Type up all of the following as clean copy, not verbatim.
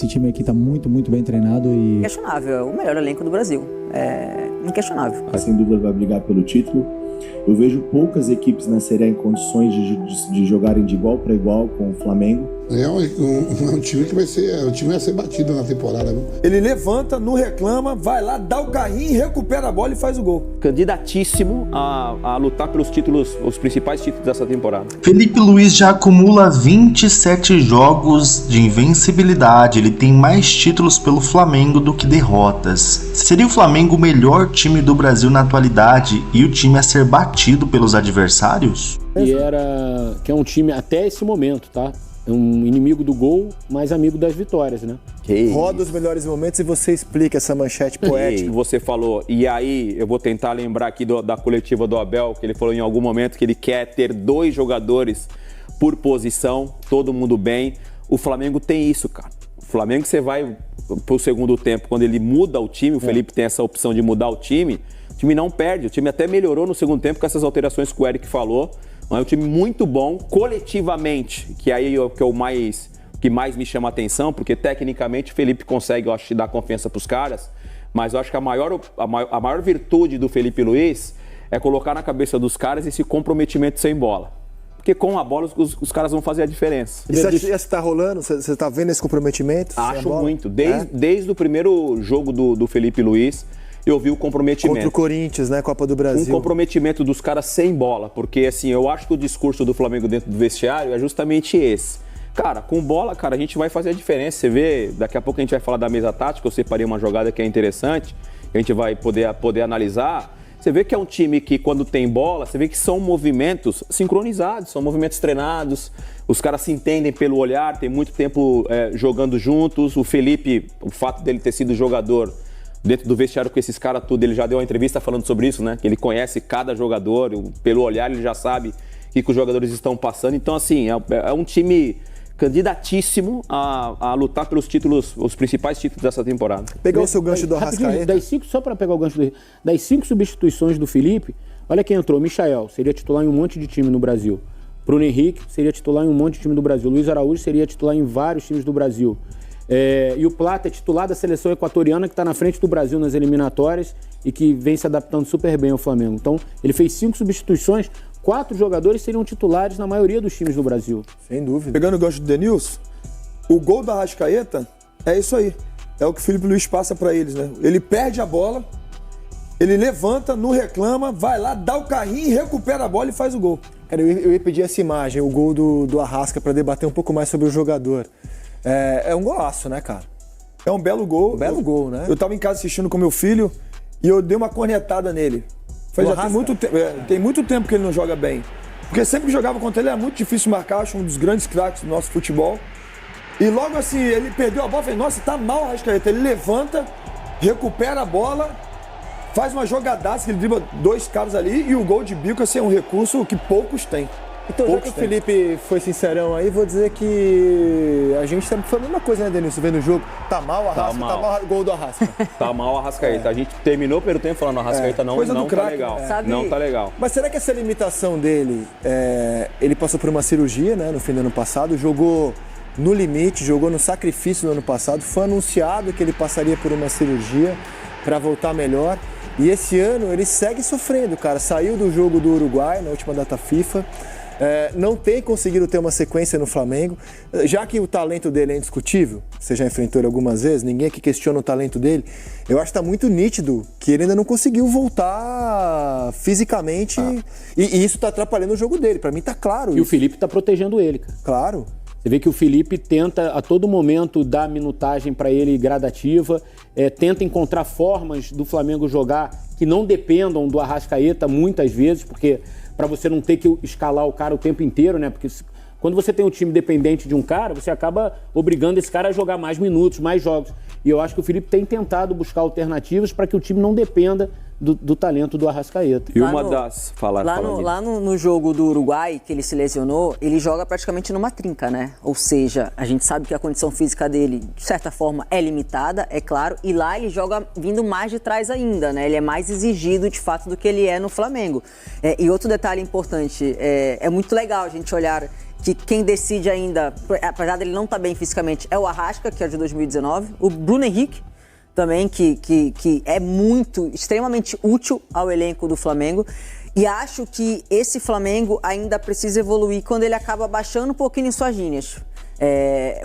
Esse time aqui tá muito, muito bem treinado e... Inquestionável, é o melhor elenco do Brasil. É inquestionável. Sem dúvida vai brigar pelo título. Eu vejo poucas equipes na Série A em condições de jogarem de igual para igual com o Flamengo. É um time que vai ser batido na temporada. Viu? Ele levanta, não reclama, vai lá, dá o carrinho, recupera a bola e faz o gol. Candidatíssimo a lutar pelos títulos, os principais títulos dessa temporada. Felipe Luiz já acumula 27 jogos de invencibilidade. Ele tem mais títulos pelo Flamengo do que derrotas. Seria o Flamengo o melhor time do Brasil na atualidade e o time a ser batido pelos adversários? Que é um time até esse momento, tá? Um inimigo do gol, mas amigo das vitórias, né? Roda os melhores momentos e você explica essa manchete poética. Você falou, e aí eu vou tentar lembrar aqui da coletiva do Abel, que ele falou em algum momento que ele quer ter 2 jogadores por posição, todo mundo bem. O Flamengo tem isso, cara. O Flamengo, você vai pro segundo tempo, quando ele muda o time, o Felipe tem essa opção de mudar o time não perde. O time até melhorou no segundo tempo com essas alterações que o Eric falou. É um time muito bom, coletivamente, que aí é o que mais me chama a atenção, porque tecnicamente o Felipe consegue, eu acho, dar confiança para os caras, mas eu acho que a maior virtude do Felipe Luiz é colocar na cabeça dos caras esse comprometimento sem bola. Porque com a bola os caras vão fazer a diferença. E você está rolando? Você está vendo esse comprometimento? Acho muito. Desde o primeiro jogo do Felipe Luiz, eu vi o comprometimento. Contra o Corinthians, né? Copa do Brasil. Um comprometimento dos caras sem bola. Porque, assim, eu acho que o discurso do Flamengo dentro do vestiário é justamente esse. Cara, com bola, cara, a gente vai fazer a diferença. Você vê, daqui a pouco a gente vai falar da mesa tática, eu separei uma jogada que é interessante, que a gente vai poder analisar. Você vê que é um time que, quando tem bola, você vê que são movimentos sincronizados, são movimentos treinados, os caras se entendem pelo olhar, tem muito tempo jogando juntos. O Felipe, o fato dele ter sido jogador dentro do vestiário com esses caras tudo, ele já deu uma entrevista falando sobre isso, né? Que ele conhece cada jogador, pelo olhar ele já sabe o que os jogadores estão passando. Então, assim, é um time candidatíssimo a lutar pelos títulos, os principais títulos dessa temporada. Pegar o seu gancho do Arrascaeta. Só para pegar o gancho das 5 substituições do Felipe, olha quem entrou. Michael seria titular em um monte de time no Brasil. Bruno Henrique seria titular em um monte de time do Brasil. Luiz Araújo seria titular em vários times do Brasil. E o Plata é titular da seleção equatoriana, que está na frente do Brasil nas eliminatórias e que vem se adaptando super bem ao Flamengo. Então, ele fez 5 substituições, 4 jogadores seriam titulares na maioria dos times do Brasil. Sem dúvida. Pegando o gancho do Denilson, o gol da Arrascaeta é isso aí. É o que o Felipe Luiz passa para eles, né? Ele perde a bola, ele levanta, não reclama, vai lá, dá o carrinho, recupera a bola e faz o gol. Cara, eu ia pedir essa imagem, o gol do Arrasca, para debater um pouco mais sobre o jogador. É um golaço, né, cara? É um belo gol. Gol, né? Eu tava em casa assistindo com meu filho e eu dei uma cornetada nele. Tem muito tempo que ele não joga bem. Porque sempre que jogava contra ele era muito difícil marcar, acho um dos grandes craques do nosso futebol. E logo assim, ele perdeu a bola, falei, nossa, tá mal o Arrascaeta. Ele levanta, recupera a bola, faz uma jogadaça, que ele dribla 2 caras ali e o gol de bico assim, é um recurso que poucos têm. Então, já que o Felipe foi sincerão aí, vou dizer que a gente tá falando a mesma coisa, né, Denilson? Vendo o jogo, tá mal o Arrasca, tá mal o gol do Arrasca. Tá mal o Arrascaeta. A gente terminou o primeiro tempo falando o Arrascaeta não tá legal. Não tá legal. Mas será que essa limitação dele, ele passou por uma cirurgia, né, no fim do ano passado, jogou no limite, jogou no sacrifício no ano passado, foi anunciado que ele passaria por uma cirurgia para voltar melhor. E esse ano ele segue sofrendo, cara. Saiu do jogo do Uruguai na última data FIFA. Não tem conseguido ter uma sequência no Flamengo, já que o talento dele é indiscutível, você já enfrentou ele algumas vezes, ninguém aqui questiona o talento dele, eu acho que está muito nítido que ele ainda não conseguiu voltar fisicamente e isso está atrapalhando o jogo dele, para mim tá claro. E o Felipe está protegendo ele, cara. Claro. Você vê que o Felipe tenta a todo momento dar minutagem para ele gradativa, tenta encontrar formas do Flamengo jogar que não dependam do Arrascaeta muitas vezes, porque para você não ter que escalar o cara o tempo inteiro, né? Porque quando você tem um time dependente de um cara, você acaba obrigando esse cara a jogar mais minutos, mais jogos. E eu acho que o Felipe tem tentado buscar alternativas para que o time não dependa do talento do Arrascaeta. E uma das... Lá no jogo do Uruguai, que ele se lesionou, ele joga praticamente numa trinca, né? Ou seja, a gente sabe que a condição física dele, de certa forma, é limitada, é claro, e lá ele joga vindo mais de trás ainda, né? Ele é mais exigido, de fato, do que ele é no Flamengo. E outro detalhe importante, é muito legal a gente olhar que quem decide ainda, apesar dele não estar bem fisicamente, é o Arrasca, que é de 2019, o Bruno Henrique também, que é extremamente útil ao elenco do Flamengo. E acho que esse Flamengo ainda precisa evoluir quando ele acaba baixando um pouquinho suas linhas.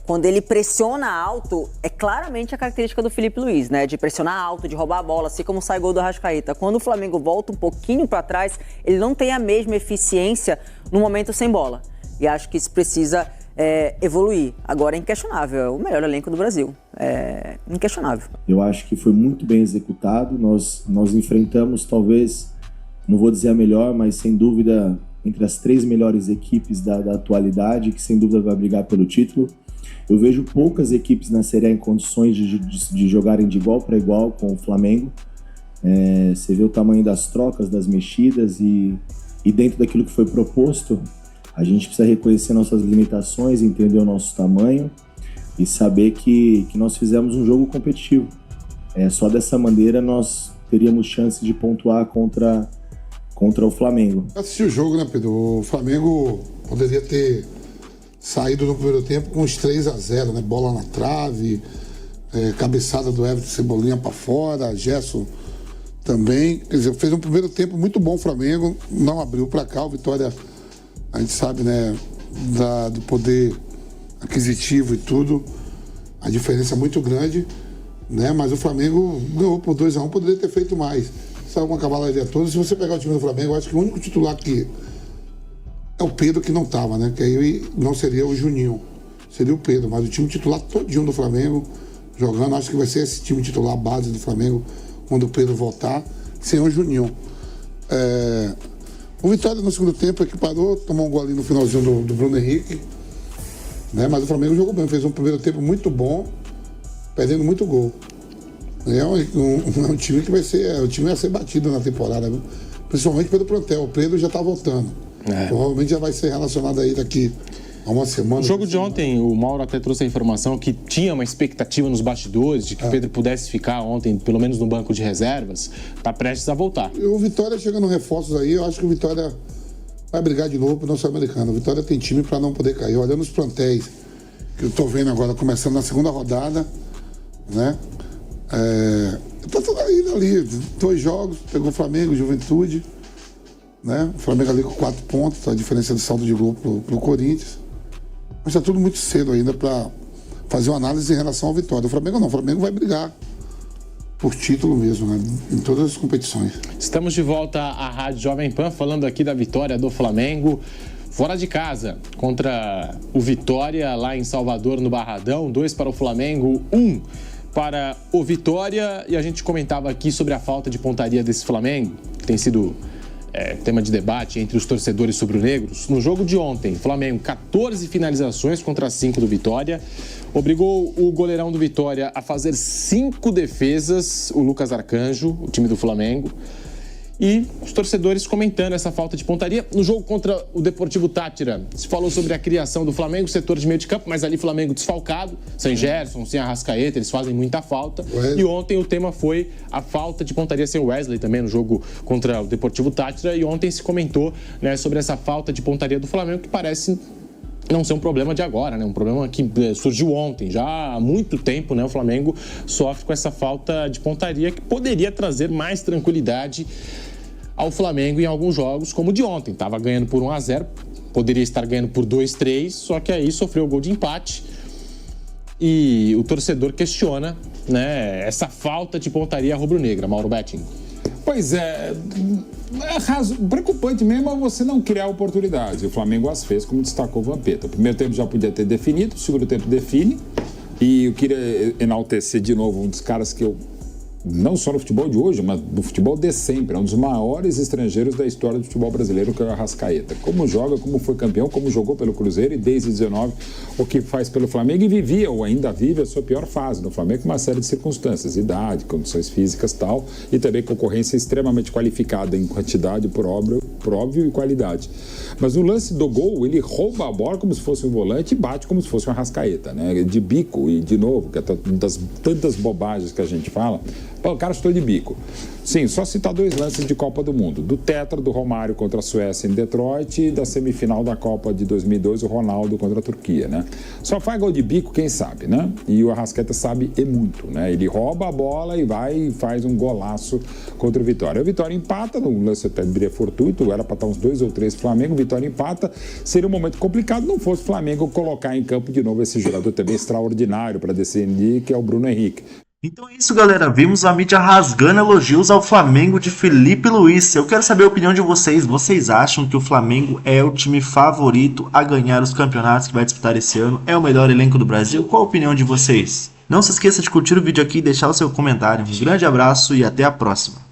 Quando ele pressiona alto, é claramente a característica do Felipe Luiz, né? De pressionar alto, de roubar a bola, assim como sai gol do Arrascaeta. Quando o Flamengo volta um pouquinho para trás, ele não tem a mesma eficiência no momento sem bola. E acho que isso precisa evoluir. Agora é inquestionável, é o melhor elenco do Brasil. É inquestionável. Eu acho que foi muito bem executado. Nós enfrentamos, talvez, não vou dizer a melhor, mas sem dúvida entre as 3 melhores equipes da atualidade, que sem dúvida vai brigar pelo título. Eu vejo poucas equipes na Série A em condições de jogarem de igual para igual com o Flamengo. Você vê o tamanho das trocas, das mexidas e dentro daquilo que foi proposto, a gente precisa reconhecer nossas limitações, entender o nosso tamanho e saber que nós fizemos um jogo competitivo. Só dessa maneira nós teríamos chance de pontuar contra o Flamengo. Eu assisti o jogo, né, Pedro? O Flamengo poderia ter saído no primeiro tempo com uns 3-0, né? Bola na trave, cabeçada do Everton Cebolinha para fora, Gerson também. Quer dizer, fez um primeiro tempo muito bom o Flamengo, não abriu para cá. O Vitória, a gente sabe, né, do poder aquisitivo e tudo, a diferença é muito grande, né? Mas o Flamengo ganhou por 2-1, poderia ter feito mais. Saiu uma cavalaria toda. Se você pegar o time do Flamengo, eu acho que o único titular que é o Pedro, que não estava, né? Que aí não seria o Juninho, seria o Pedro. Mas o time titular todinho do Flamengo jogando, acho que vai ser esse time titular base do Flamengo quando o Pedro voltar, sem o Juninho. O Vitória no segundo tempo equiparou, tomou um gol ali no finalzinho do Bruno Henrique, né? Mas o Flamengo jogou bem, fez um primeiro tempo muito bom, perdendo muito gol. É um time que vai ser, o time vai ser batido na temporada, viu? Principalmente pelo plantel. O Pedro já está voltando. Provavelmente já vai ser relacionado aí daqui a uma semana. No jogo de ontem, o Mauro até trouxe a informação que tinha uma expectativa nos bastidores de que o Pedro pudesse ficar ontem, pelo menos no banco de reservas. Está prestes a voltar. O Vitória chegando reforços aí, eu acho que o Vitória vai brigar de novo pro nosso americano. O Vitória tem time para não poder cair. Olhando os plantéis que eu estou vendo agora, começando na segunda rodada, né? Tá tudo ali, 2 jogos, pegou o Flamengo, Juventude, né? O Flamengo ali com 4 pontos, a diferença de saldo de gol pro Corinthians. Mas tá tudo muito cedo ainda para fazer uma análise em relação ao Vitória. O Flamengo não, o Flamengo vai brigar por título mesmo, né? Em todas as competições. Estamos de volta à Rádio Jovem Pan, falando aqui da vitória do Flamengo fora de casa contra o Vitória lá em Salvador, no Barradão. 2 para o Flamengo, 1 para o Vitória. E a gente comentava aqui sobre a falta de pontaria desse Flamengo, que tem sido tema de debate entre os torcedores rubro-negros. No jogo de ontem, Flamengo 14 finalizações contra 5 do Vitória. Obrigou o goleirão do Vitória a fazer 5 defesas, o Lucas Arcanjo, o time do Flamengo. E os torcedores comentando essa falta de pontaria. No jogo contra o Deportivo Táchira, se falou sobre a criação do Flamengo, setor de meio de campo, mas ali Flamengo desfalcado, sem Gerson, sem Arrascaeta, eles fazem muita falta. E ontem o tema foi a falta de pontaria sem o Wesley também no jogo contra o Deportivo Táchira. E ontem se comentou, né, sobre essa falta de pontaria do Flamengo, que parece não ser um problema de agora, né? Um problema que surgiu ontem. Já há muito tempo, né, o Flamengo sofre com essa falta de pontaria que poderia trazer mais tranquilidade ao Flamengo em alguns jogos, como o de ontem. Estava ganhando por 1-0, poderia estar ganhando por 2-3, só que aí sofreu o gol de empate. E o torcedor questiona, né, essa falta de pontaria rubro-negra. Mauro Betting. Pois é, preocupante mesmo é você não criar oportunidades. O Flamengo as fez, como destacou o Vampeta. O primeiro tempo já podia ter definido, o segundo tempo define. E eu queria enaltecer de novo um dos caras que eu, não só no futebol de hoje, mas no futebol de sempre, é um dos maiores estrangeiros da história do futebol brasileiro, que é o Arrascaeta. Como joga, como foi campeão, como jogou pelo Cruzeiro e desde 19 o que faz pelo Flamengo, e vivia ou ainda vive a sua pior fase no Flamengo com uma série de circunstâncias, idade, condições físicas e tal, e também concorrência extremamente qualificada em quantidade por obra por óbvio, e qualidade. Mas no lance do gol, ele rouba a bola como se fosse um volante e bate como se fosse uma Arrascaeta, né? De bico, e de novo, que é tantas bobagens que a gente fala, o cara chutou de bico. Sim, só citar 2 lances de Copa do Mundo. Do tetra do Romário contra a Suécia em Detroit e da semifinal da Copa de 2002, o Ronaldo contra a Turquia, né? Só faz gol de bico quem sabe, né? E o Arrascaeta sabe e muito, né? Ele rouba a bola e vai e faz um golaço contra o Vitória. O Vitória empata, no lance até diria fortuito, era para estar uns 2 ou 3 Flamengo, o Vitória empata, seria um momento complicado, não fosse o Flamengo colocar em campo de novo esse jogador também extraordinário para decidir, que é o Bruno Henrique. Então é isso, galera. Vimos a mídia rasgando elogios ao Flamengo de Felipe Luiz. Eu quero saber a opinião de vocês. Vocês acham que o Flamengo é o time favorito a ganhar os campeonatos que vai disputar esse ano? É o melhor elenco do Brasil? Qual a opinião de vocês? Não se esqueça de curtir o vídeo aqui e deixar o seu comentário. Um grande abraço e até a próxima.